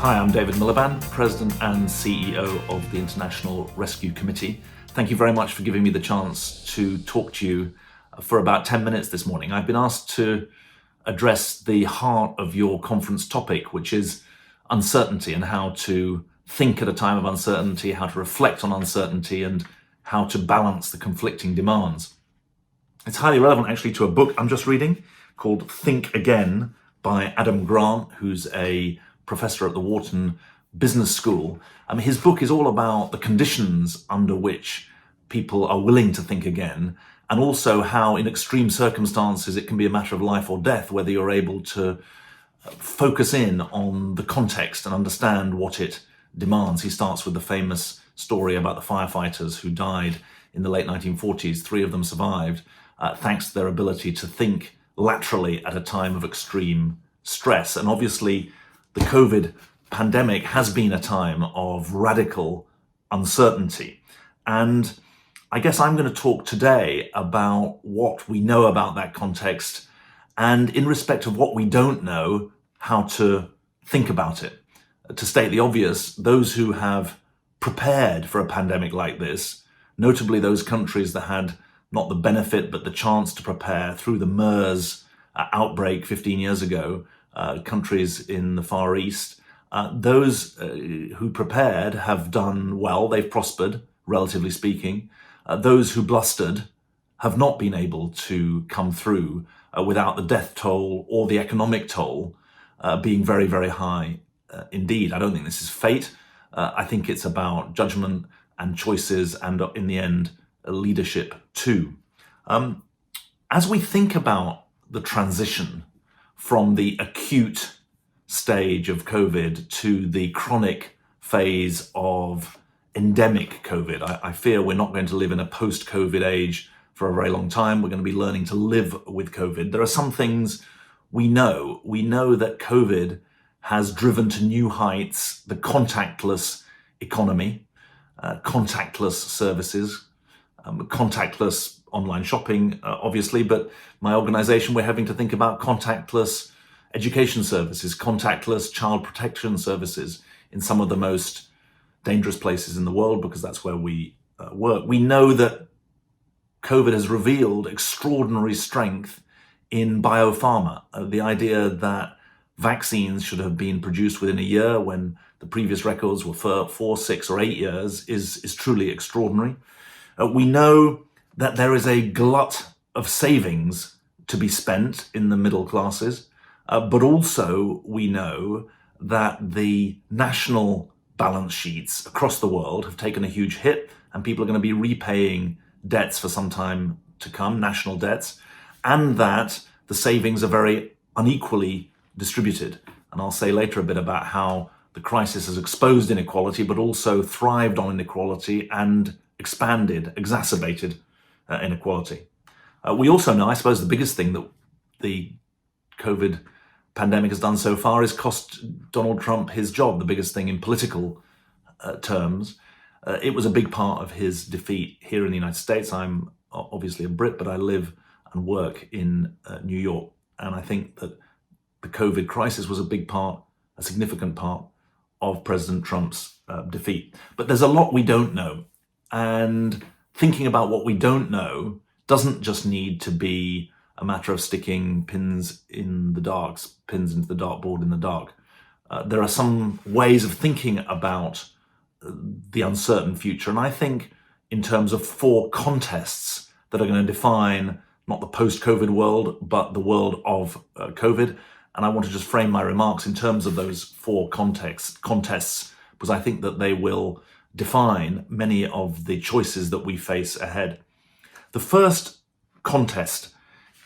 Hi, I'm David Miliband, President and CEO of the International Rescue Committee. Thank you very much for giving me the chance to talk to you for about 10 minutes this morning. I've been asked to address the heart of your conference topic, which is uncertainty and how to think at a time of uncertainty, how to reflect on uncertainty, and how to balance the conflicting demands. It's highly relevant actually to a book I'm just reading called Think Again by Adam Grant, who's a professor at the Wharton Business School. His book is all about the conditions under which people are willing to think again, and also how in extreme circumstances it can be a matter of life or death, whether you're able to focus in on the context and understand what it demands. He starts with the famous story about the firefighters who died in the late 1940s. 3 of them survived thanks to their ability to think laterally at a time of extreme stress. And obviously, the COVID pandemic has been a time of radical uncertainty. And I guess I'm going to talk today about what we know about that context, and in respect of what we don't know, how to think about it. To state the obvious, those who have prepared for a pandemic like this, notably those countries that had not the benefit but the chance to prepare through the MERS outbreak 15 years ago, countries in the Far East, those who prepared have done well. They've prospered, relatively speaking. Those who blustered have not been able to come through without the death toll or the economic toll being very, very high indeed. I don't think this is fate. I think it's about judgment and choices and, in the end, leadership too. As we think about the transition from the acute stage of COVID to the chronic phase of endemic COVID, I fear we're not going to live in a post-COVID age for a very long time. We're going to be learning to live with COVID. There are some things we know. We know that COVID has driven to new heights the contactless economy, contactless services, contactless online shopping, obviously, but my organization, we're having to think about contactless education services, contactless child protection services in some of the most dangerous places in the world, because that's where we work. We know that COVID has revealed extraordinary strength in biopharma. The idea that vaccines should have been produced within a year when the previous records were for 4, 6, or 8 years is truly extraordinary. We know that there is a glut of savings to be spent in the middle classes, but also we know that the national balance sheets across the world have taken a huge hit, and people are going to be repaying debts for some time to come, national debts, and that the savings are very unequally distributed. And I'll say later a bit about how the crisis has exposed inequality, but also thrived on inequality and expanded, exacerbated inequality. We also know, I suppose, the biggest thing that the COVID pandemic has done so far is cost Donald Trump his job, the biggest thing in political terms. It was a big part of his defeat here in the United States. I'm obviously a Brit, but I live and work in New York. And I think that the COVID crisis was a significant part of President Trump's defeat. But there's a lot we don't know. And thinking about what we don't know doesn't just need to be a matter of sticking pins into the dartboard in the dark. There are some ways of thinking about the uncertain future. And I think in terms of 4 contests that are going to define not the post-COVID world, but the world of COVID. And I want to just frame my remarks in terms of those 4 contests, because I think that they will define many of the choices that we face ahead. The first contest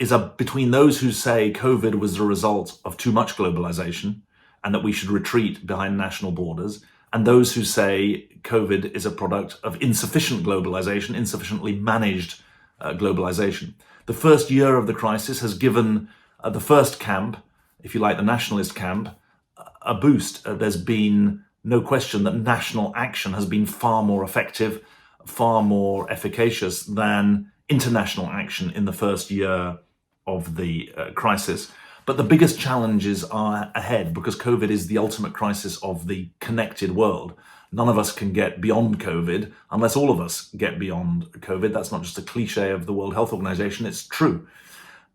is between those who say COVID was the result of too much globalization and that we should retreat behind national borders, and those who say COVID is a product of insufficient globalization, insufficiently managed globalization. The first year of the crisis has given the first camp, if you like, the nationalist camp, a boost. There's been no question that national action has been far more effective, far more efficacious than international action in the first year of the crisis. But the biggest challenges are ahead because COVID is the ultimate crisis of the connected world. None of us can get beyond COVID unless all of us get beyond COVID. That's not just a cliche of the World Health Organization, it's true.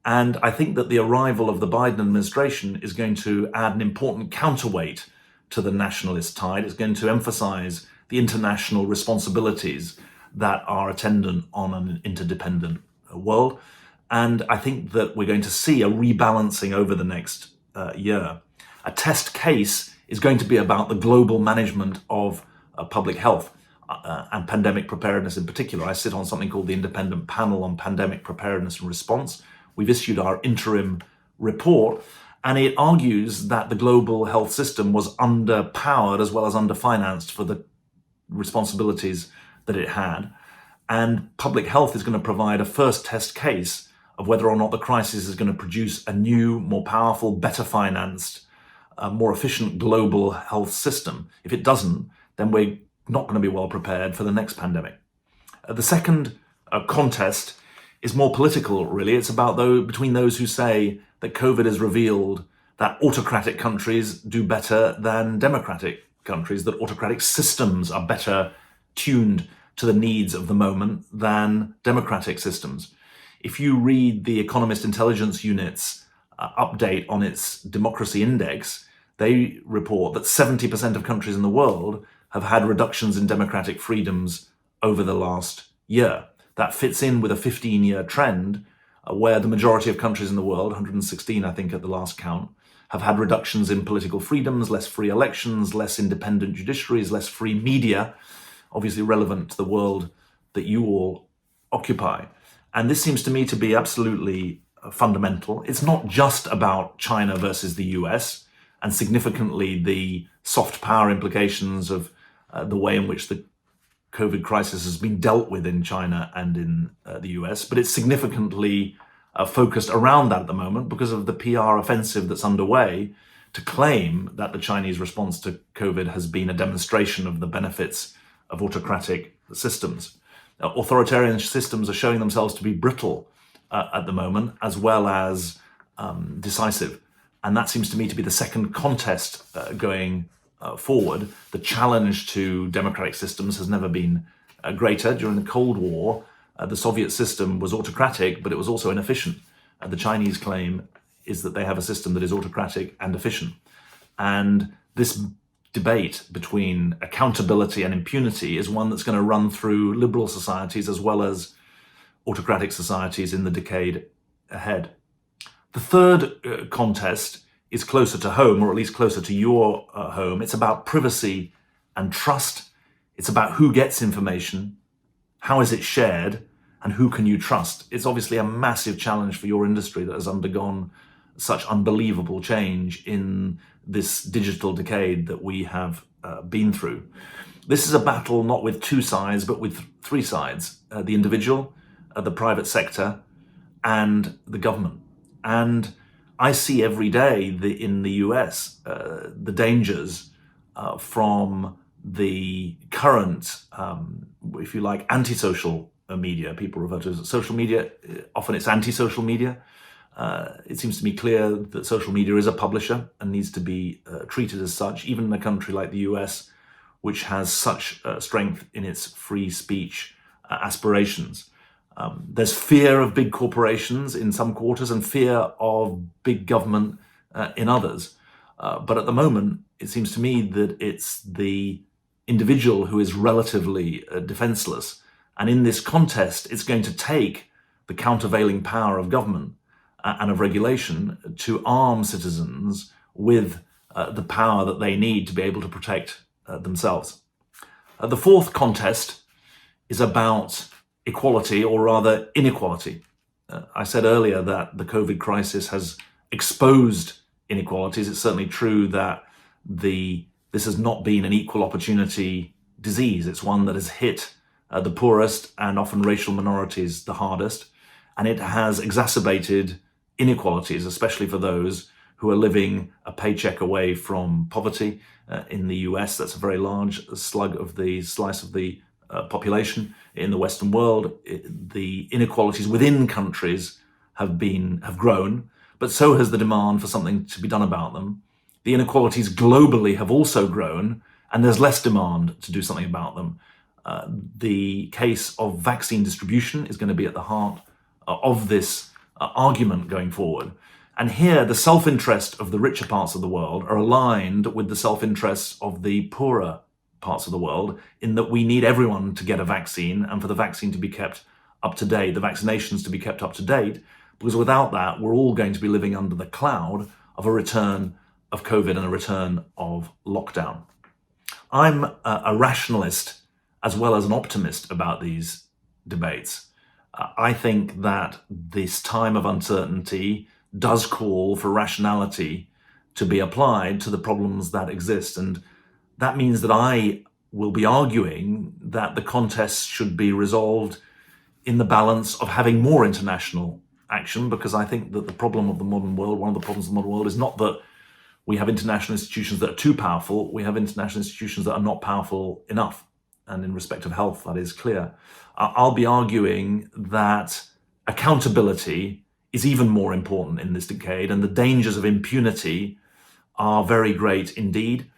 And I think that the arrival of the Biden administration is going to add an important counterweight to the nationalist tide. It's going to emphasize the international responsibilities that are attendant on an interdependent world. And I think that we're going to see a rebalancing over the next year. A test case is going to be about the global management of public health and pandemic preparedness in particular. I sit on something called the Independent Panel on Pandemic Preparedness and Response. We've issued our interim report, and it argues that the global health system was underpowered as well as underfinanced for the responsibilities that it had. And public health is going to provide a first test case of whether or not the crisis is going to produce a new, more powerful, better financed, more efficient global health system. If it doesn't, then we're not going to be well prepared for the next pandemic. The second contest is more political, really. It's about between those who say that COVID has revealed that autocratic countries do better than democratic countries, that autocratic systems are better tuned to the needs of the moment than democratic systems. If you read the Economist Intelligence Unit's update on its democracy index, they report that 70% of countries in the world have had reductions in democratic freedoms over the last year. That fits in with a 15-year trend where the majority of countries in the world, 116 I think at the last count, have had reductions in political freedoms, less free elections, less independent judiciaries, less free media, obviously relevant to the world that you all occupy. And this seems to me to be absolutely fundamental. It's not just about China versus the US and significantly the soft power implications of the way in which the COVID crisis has been dealt with in China and in the US, but it's significantly focused around that at the moment because of the PR offensive that's underway to claim that the Chinese response to COVID has been a demonstration of the benefits of autocratic systems. Authoritarian systems are showing themselves to be brittle at the moment, as well as decisive. And that seems to me to be the second contest going forward. The challenge to democratic systems has never been greater. During the Cold War, the Soviet system was autocratic, but it was also inefficient. The Chinese claim is that they have a system that is autocratic and efficient. And this debate between accountability and impunity is one that's going to run through liberal societies as well as autocratic societies in the decade ahead. The third contest is closer to home, or at least closer to your home. It's about privacy and trust. It's about who gets information, how is it shared, and who can you trust. It's obviously a massive challenge for your industry that has undergone such unbelievable change in this digital decade that we have been through. This is a battle not with two sides, but with three sides: the individual, the private sector, and the government. And I see every day in the US the dangers from the current, if you like, antisocial media. People refer to it as social media. Often it's anti-social media. It seems to me clear that social media is a publisher and needs to be treated as such, even in a country like the US, which has such strength in its free speech aspirations. There's fear of big corporations in some quarters and fear of big government in others. But at the moment, it seems to me that it's the individual who is relatively defenseless. And in this contest, it's going to take the countervailing power of government and of regulation to arm citizens with the power that they need to be able to protect themselves. The fourth contest is about equality, or rather inequality. I said earlier that the COVID crisis has exposed inequalities. It's certainly true that this has not been an equal opportunity disease. It's one that has hit the poorest and often racial minorities the hardest, and it has exacerbated inequalities, especially for those who are living a paycheck away from poverty. In the US, that's a very large slice of the population. In the Western world, the inequalities within countries have grown, but so has the demand for something to be done about them. The inequalities globally have also grown, and there's less demand to do something about them. The case of vaccine distribution is going to be at the heart of this argument going forward. And here, the self-interest of the richer parts of the world are aligned with the self-interests of the poorer parts of the world, in that we need everyone to get a vaccine and for the vaccine to be kept up to date, the vaccinations to be kept up to date, because without that, we're all going to be living under the cloud of a return of COVID and a return of lockdown. I'm a rationalist as well as an optimist about these debates. I think that this time of uncertainty does call for rationality to be applied to the problems that exist. And that means that I will be arguing that the contest should be resolved in the balance of having more international action, because I think that the problem of the modern world, one of the problems of the modern world, is not that we have international institutions that are too powerful. We have international institutions that are not powerful enough. And in respect of health, that is clear. I'll be arguing that accountability is even more important in this decade, and the dangers of impunity are very great indeed.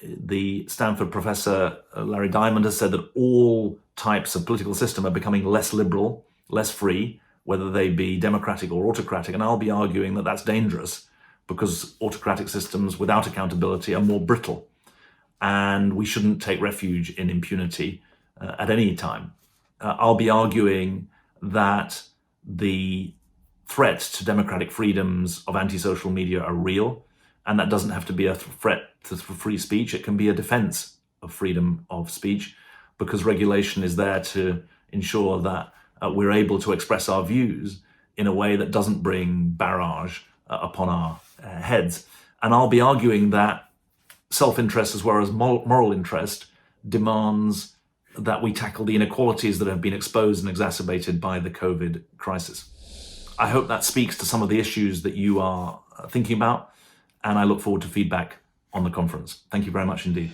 The Stanford professor Larry Diamond has said that all types of political system are becoming less liberal, less free, whether they be democratic or autocratic. And I'll be arguing that that's dangerous, because autocratic systems without accountability are more brittle. And we shouldn't take refuge in impunity at any time. I'll be arguing that the threat to democratic freedoms of anti-social media are real, and that doesn't have to be a threat to free speech. It can be a defense of freedom of speech, because regulation is there to ensure that we're able to express our views in a way that doesn't bring barrage upon our heads. And I'll be arguing that self-interest as well as moral interest demands that we tackle the inequalities that have been exposed and exacerbated by the COVID crisis. I hope that speaks to some of the issues that you are thinking about, and I look forward to feedback on the conference. Thank you very much indeed.